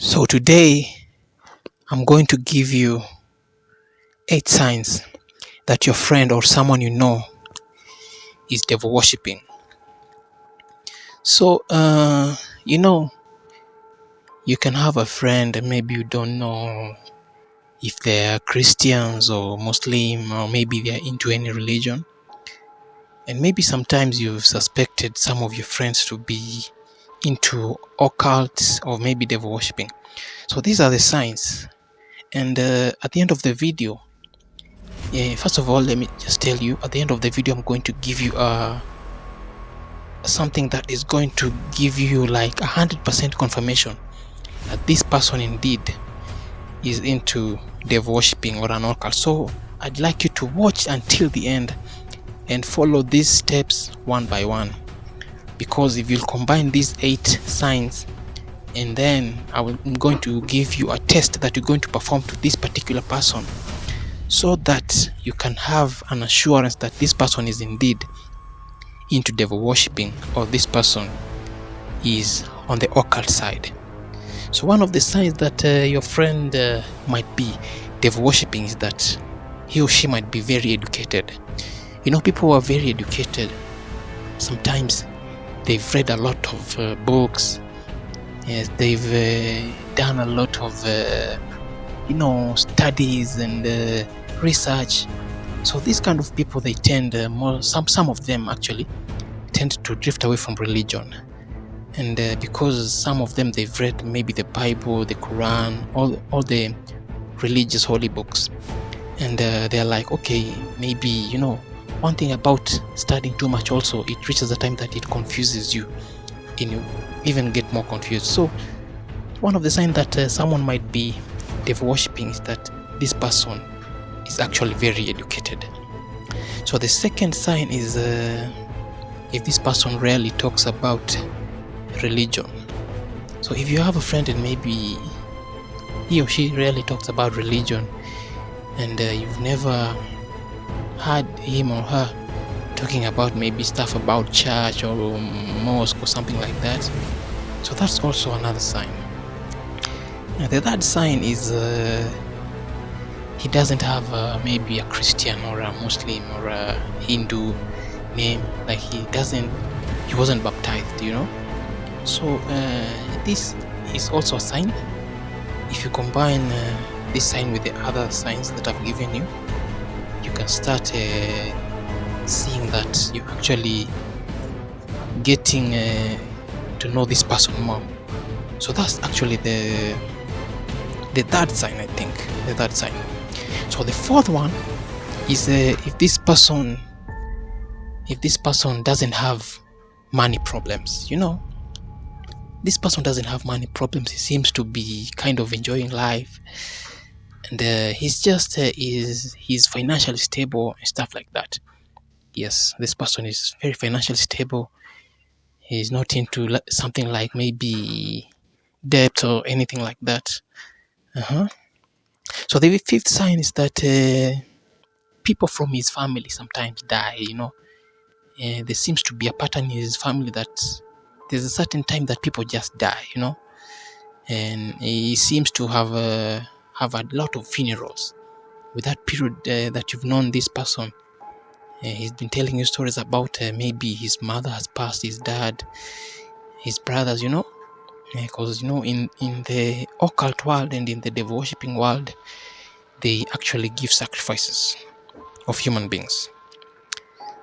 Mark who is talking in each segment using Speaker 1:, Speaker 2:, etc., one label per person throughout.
Speaker 1: So today I'm going to give you 8 signs that your friend or someone you know is devil worshipping. So you can have a friend and maybe you don't know if they're Christians or Muslim, or maybe they're into any religion. And maybe sometimes you've suspected some of your friends to be into occult or maybe devil worshipping. So these are the signs. And at the end of the video, first of all, let me just tell you, at the end of the video, I'm going to give you something that is going to give you like 100% confirmation that this person indeed is into devil worshipping or an occult. So I'd like you to watch until the end and follow these steps one by one, because if you'll combine these 8 signs, and then I'm going to give you a test that you're going to perform to this particular person, so that you can have an assurance that this person is indeed into devil worshipping, or this person is on the occult side. So one of the signs that your friend might be devil worshipping is that he or she might be very educated. You know, people who are very educated, sometimes they've read a lot of books. Yes, they've done a lot of studies and research. So these kind of people, they tend some of them actually tend to drift away from religion. And because some of them, they've read maybe the Bible, the Quran, all the religious holy books, and they're like, okay, maybe one thing about studying too much also, it reaches a time that it confuses you and you even get more confused. So one of the signs that someone might be devil worshipping is that this person is actually very educated. So the second sign is if this person rarely talks about religion. So if you have a friend and maybe he or she rarely talks about religion, and you've never heard him or her talking about maybe stuff about church or mosque or something like that, so that's also another sign. And the third sign is he doesn't have maybe a Christian or a Muslim or a Hindu name, like he wasn't baptized, so this is also a sign. If you combine this sign with the other signs that I've given you, you can start seeing that you're actually getting to know this person more. So that's actually the third sign, I think. The third sign. So the fourth one is if this person doesn't have money problems. This person doesn't have money problems. He seems to be kind of enjoying life, and he's just he's financially stable and stuff like that. Yes, this person is very financially stable. He's not into something like maybe debt or anything like that. So the fifth sign is that people from his family sometimes die. There seems to be a pattern in his family that there's a certain time that people just die. And he seems to have a lot of funerals. With that period that you've known this person, he's been telling you stories about maybe his mother has passed, his dad, his brothers, because in the occult world and in the devil worshipping world, they actually give sacrifices of human beings.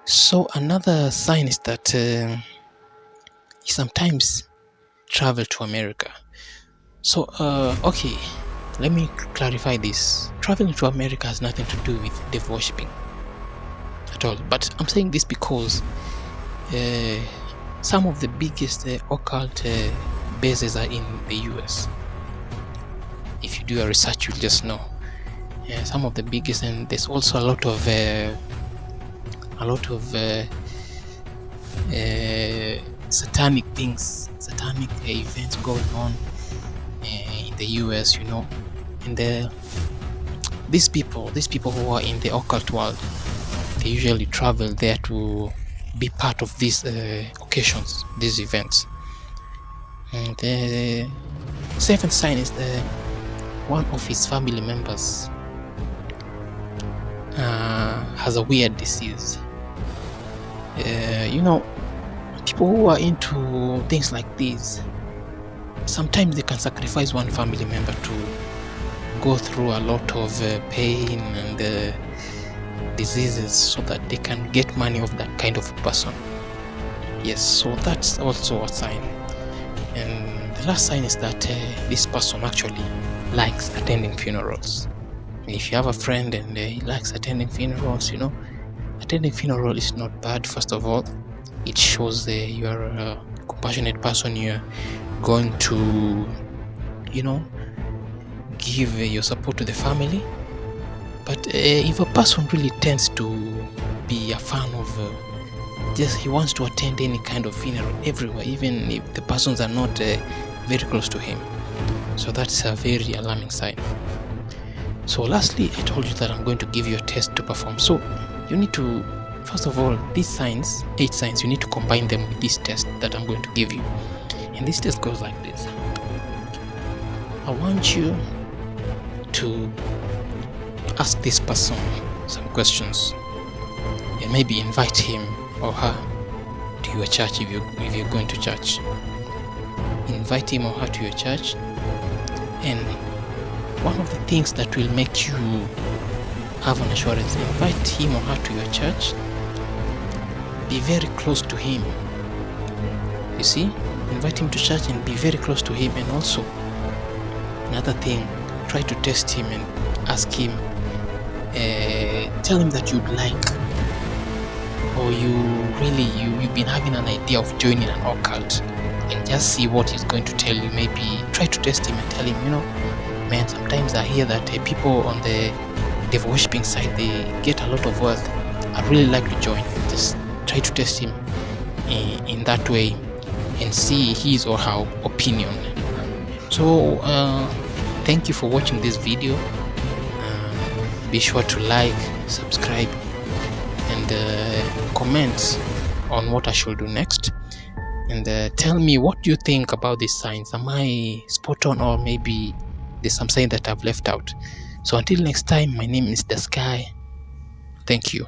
Speaker 1: So another sign is that he sometimes travel to America. So okay, let me clarify this. Traveling to America has nothing to do with devil worshipping at all. But I'm saying this because some of the biggest occult bases are in the US. If you do a research, you'll just know. Some of the biggest, and there's also a lot of satanic things, satanic events going on in the US, and these people who are in the occult world, they usually travel there to be part of these occasions, these events. And Seventh sign is one of his family members has a weird disease. People who are into things like these, sometimes they can sacrifice one family member to go through a lot of pain and diseases so that they can get money of that kind of person. Yes, so that's also a sign. And the last sign is that this person actually likes attending funerals. If you have a friend and he likes attending funerals, attending funeral is not bad. First of all, it shows you are a compassionate person. You're going to, give your support to the family. But if a person really tends to be a fan of he wants to attend any kind of funeral everywhere, even if the persons are not very close to him, so that's a very alarming sign. So lastly, I told you that I'm going to give you a test to perform. So you need to, first of all, these signs, 8 signs, you need to combine them with this test that I'm going to give you. And this test goes like this. I want you to ask this person some questions and maybe invite him or her to your church if you're going to church. Invite him or her to your church, and one of the things that will make you have an assurance, invite him or her to your church, be very close to him. You see, invite him to church and be very close to him. And also another thing, try to test him and ask him, tell him that you'd like, or you've been having an idea of joining an occult, and just see what he's going to tell you. Maybe try to test him and tell him, man, sometimes I hear that people on the devil worshipping side, they get a lot of wealth. I'd really like to join. Just try to test him in that way and see his or her opinion. So thank you for watching this video. Be sure to like, subscribe, and comment on what I should do next, and tell me what do you think about these signs. Am I spot on, or maybe there's some sign that I've left out? So until next time, my name is The Sky. Thank you.